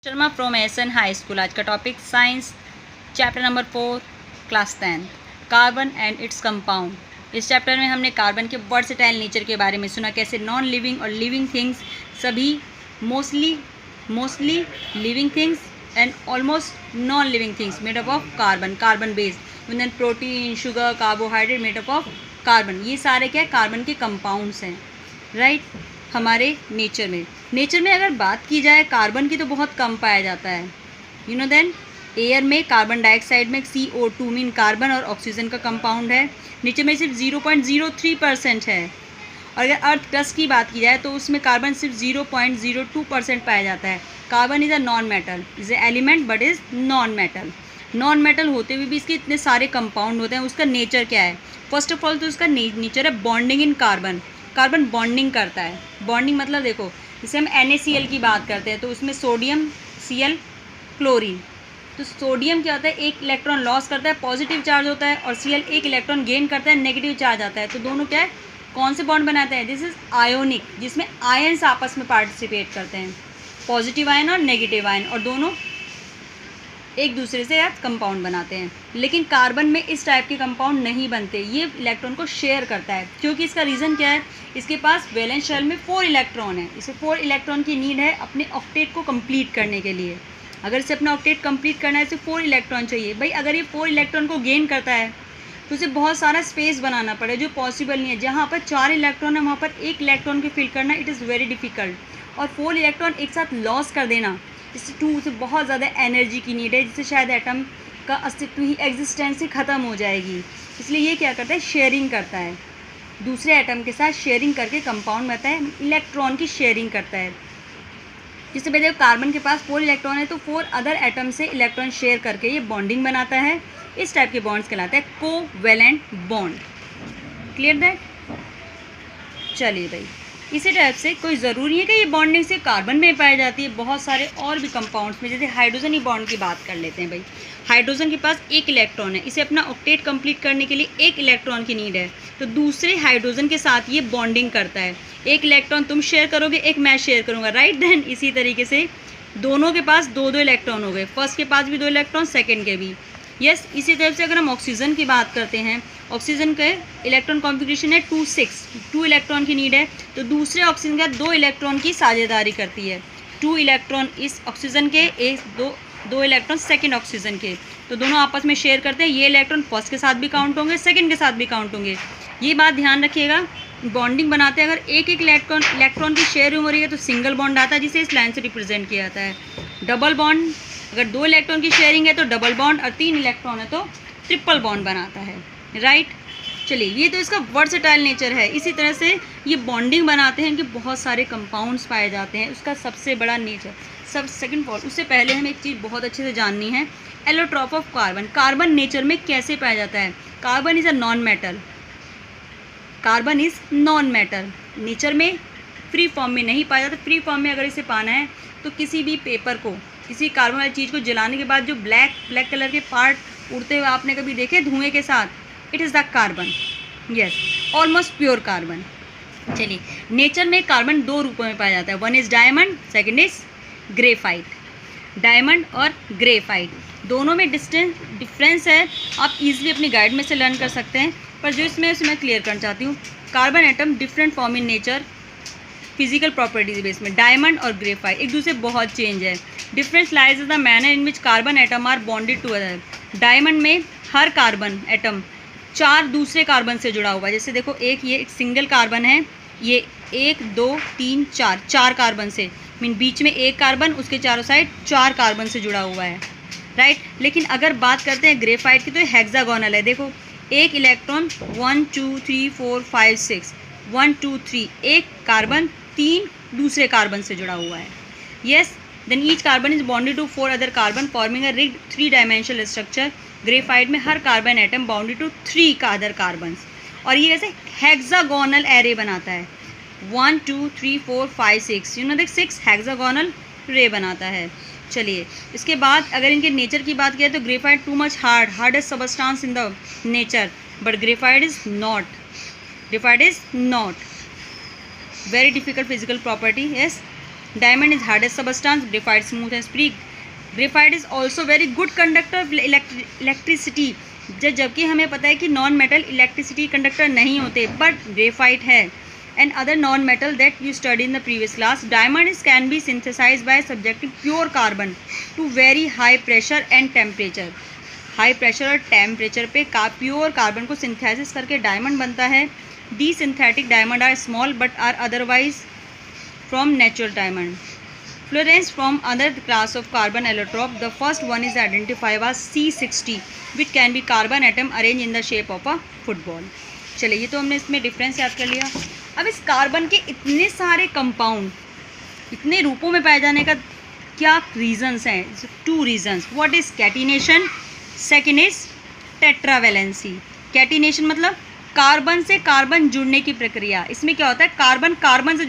Sharma from SN high school. आज का topic science chapter number 4 class 10 carbon and its compound. इस chapter में हमने कार्बन के वर्सेटाइल नेचर के बारे में सुना, कैसे नॉन लिविंग और लिविंग थिंग्स सभी mostly living things and almost non living things made up of carbon based, then protein, sugar, carbohydrate made up of carbon. ये सारे क्या कार्बन के कंपाउंड्स हैं, राइट। हमारे नेचर में अगर बात की जाए कार्बन की तो बहुत कम पाया जाता है। देन एयर में कार्बन डाइऑक्साइड में CO2 मीन कार्बन और ऑक्सीजन का कंपाउंड है। नेचर में सिर्फ 0.03% है। और अगर अर्थ क्रस्ट की बात की जाए तो उसमें कार्बन सिर्फ 0.02% पाया जाता है। Carbon is a non metal, is a element but is non metal होते हुए भी इसके इतने सारे कंपाउंड होते हैं। उसका नेचर क्या है? फर्स्ट ऑफ ऑल तो उसका नेचर है बॉन्डिंग इन कार्बन बॉन्डिंग करता है। बॉन्डिंग मतलब देखो, जैसे हम NaCl की बात करते हैं तो उसमें सोडियम Cl क्लोरीन, तो सोडियम क्या होता है, एक इलेक्ट्रॉन लॉस करता है, पॉजिटिव चार्ज होता है, और Cl एक इलेक्ट्रॉन गेन करता है, नेगेटिव चार्ज आता है। तो दोनों क्या है, कौन से बॉन्ड बनाते हैं? दिस इज आयोनिक, जिसमें आयन्स आपस में पार्टिसिपेट करते हैं, पॉजिटिव आयन और नेगेटिव आयन, और दोनों एक दूसरे से कंपाउंड बनाते हैं। लेकिन कार्बन में इस टाइप के कंपाउंड नहीं बनते, ये इलेक्ट्रॉन को शेयर करता है। क्योंकि इसका रीज़न क्या है, इसके पास वैलेंस शेल में 4 इलेक्ट्रॉन है। इसे 4 इलेक्ट्रॉन की नीड है अपने ऑक्टेट को कंप्लीट करने के लिए। अगर इसे अपना ऑक्टेट कंप्लीट करना है, इसे 4 इलेक्ट्रॉन चाहिए। भाई अगर ये 4 इलेक्ट्रॉन को गेन करता है तो उसे बहुत सारा स्पेस बनाना पड़े, जो पॉसिबल नहीं है। जहाँ पर 4 इलेक्ट्रॉन है वहाँ पर 1 इलेक्ट्रॉन को फिल करना इट इज़ वेरी डिफ़िकल्ट। और 4 इलेक्ट्रॉन एक साथ लॉस कर देना, उसे बहुत ज़्यादा एनर्जी की नीड है, जिससे शायद एटम का अस्तित्व ही एग्जिस्टेंस ही ख़त्म हो जाएगी। इसलिए ये क्या करता है, शेयरिंग करता है, दूसरे एटम के साथ शेयरिंग करके कंपाउंड बनता है, इलेक्ट्रॉन की शेयरिंग करता है। जिससे देखो कार्बन के पास 4 इलेक्ट्रॉन है तो 4 अदर एटम से इलेक्ट्रॉन शेयर करके ये बॉन्डिंग बनाता है। इस टाइप के बॉन्ड्स कहलाते हैं कोवैलेंट बॉन्ड। Clear that? चलिए भाई, इसी टाइप से कोई ज़रूरी है कि ये बॉन्डिंग से कार्बन में पाई जाती है, बहुत सारे और भी कंपाउंड्स में, जैसे हाइड्रोजन ही बॉन्ड की बात कर लेते हैं। भाई हाइड्रोजन के पास 1 इलेक्ट्रॉन है, इसे अपना ऑक्टेट कंप्लीट करने के लिए 1 इलेक्ट्रॉन की नीड है, तो दूसरे हाइड्रोजन के साथ ये बॉन्डिंग करता है। 1 इलेक्ट्रॉन तुम शेयर करोगे, 1 मैं शेयर करूँगा, राइट। देन इसी तरीके से दोनों के पास 2-2 इलेक्ट्रॉन हो गए, फर्स्ट के पास भी 2 इलेक्ट्रॉन, सेकेंड के भी। यस, इसी तरह से अगर हम ऑक्सीजन की बात करते हैं, ऑक्सीजन के इलेक्ट्रॉन कॉन्फ़िगरेशन है 2-6, 2 इलेक्ट्रॉन की नीड है, तो दूसरे ऑक्सीजन का 2 इलेक्ट्रॉन की साझेदारी करती है। 2 इलेक्ट्रॉन इस ऑक्सीजन के, दो इलेक्ट्रॉन सेकंड ऑक्सीजन के, तो दोनों आपस में शेयर करते हैं। ये इलेक्ट्रॉन फर्स्ट के साथ भी काउंट होंगे, सेकंड के साथ भी काउंट होंगे। ये बात ध्यान रखिएगा, बॉन्डिंग बनाते हैं अगर एक इलेक्ट्रॉन की शेयरिंग हो रही है तो सिंगल बॉन्ड आता है, जिसे इस लाइन से रिप्रेजेंट किया जाता है। डबल बॉन्ड, अगर 2 इलेक्ट्रॉन की शेयरिंग है तो डबल बॉन्ड, और 3 इलेक्ट्रॉन है तो ट्रिपल बॉन्ड बनाता है, राइट। चलिए, ये तो इसका वर्सेटाइल नेचर है। इसी तरह से ये बॉन्डिंग बनाते हैं, इनके बहुत सारे कंपाउंड्स पाए जाते हैं। उसका सबसे बड़ा नेचर सेकंड फॉर, उससे पहले हमें एक चीज़ बहुत अच्छे से जाननी है, allotrope of carbon. Carbon nature में कैसे पाया जाता है? Carbon is a non metal, nature में फ्री फॉर्म में नहीं पाया जाता। फ्री फॉर्म में अगर इसे पाना है तो किसी भी पेपर को, किसी कार्बन वाली चीज़ को जलाने के बाद जो ब्लैक कलर के पार्ट उड़ते हुए आपने कभी देखे धुएं के साथ, it is the carbon. Yes, almost pure carbon. चलिए, नेचर में कार्बन 2 रूपों में पाया जाता है, one is diamond, second is graphite. Diamond और ग्रेफाइट दोनों में डिफरेंस है, आप इजीली अपनी गाइड में से लर्न कर सकते हैं, पर जो इसमें उसे मैं क्लियर करना चाहती हूँ। Carbon atom different form in nature, physical properties base में। डायमंड और ग्रेफाइट एक दूसरे बहुत चेंज है। Difference lies is the manner in which carbon atom are bonded to other. Diamond में हर कार्बन एटम 4 दूसरे कार्बन से जुड़ा हुआ है। जैसे देखो, ये एक सिंगल कार्बन है, ये 1 2 3 4 कार्बन से, मीन बीच में 1 कार्बन, उसके चारों साइड 4 कार्बन से जुड़ा हुआ है, राइट। लेकिन अगर बात करते हैं ग्रेफाइट की तो हेक्सागोनल है। देखो, 1 इलेक्ट्रॉन 1 2 3 4 5 6 1 2 3, 1 कार्बन 3 दूसरे कार्बन से जुड़ा हुआ है। Yes, then each carbon is bonded to 4 other carbon forming a rigid 3 dimensional structure. Graphite में हर कार्बन एटम बाउंडेड टू 3 का अदर कार्बन, और ये ऐसे हेक्सागोनल एरे बनाता है। 1 2 3 4 5 6, 6 हेक्सागोनल रे बनाता है। चलिए, इसके बाद अगर इनके नेचर की बात करें तो graphite too much hardest substance in the nature, but graphite is not very difficult physical property. Yes, Diamond is hardest substance, graphite smooth and spree. Graphite is also very good conductor of electricity. जबकि हमें पता है कि non metal electricity conductor नहीं होते, but graphite है. And other non metal that you study in the previous class. Diamond is can be synthesize by subjecting pure carbon to very high pressure and temperature. High pressure और temperature पे pure carbon को synthesis करके diamond बनता है. The synthetic diamond are small but are otherwise from natural diamond. Fluorines from other class of carbon allotrope. The first one is identified as C60, which can be carbon atom arranged in the shape of a football. चलिए, ये तो हमने इसमें difference याद कर लिया. अब इस कार्बन के इतने सारे कंपाउंड इतने रूपों में पाए जाने का क्या रीजंस हैं? 2 reasons. What is catenation, second is tetravalency. Catenation मतलब कार्बन से कार्बन जुड़ने की प्रक्रिया. इसमें क्या होता है, कार्बन कार्बन से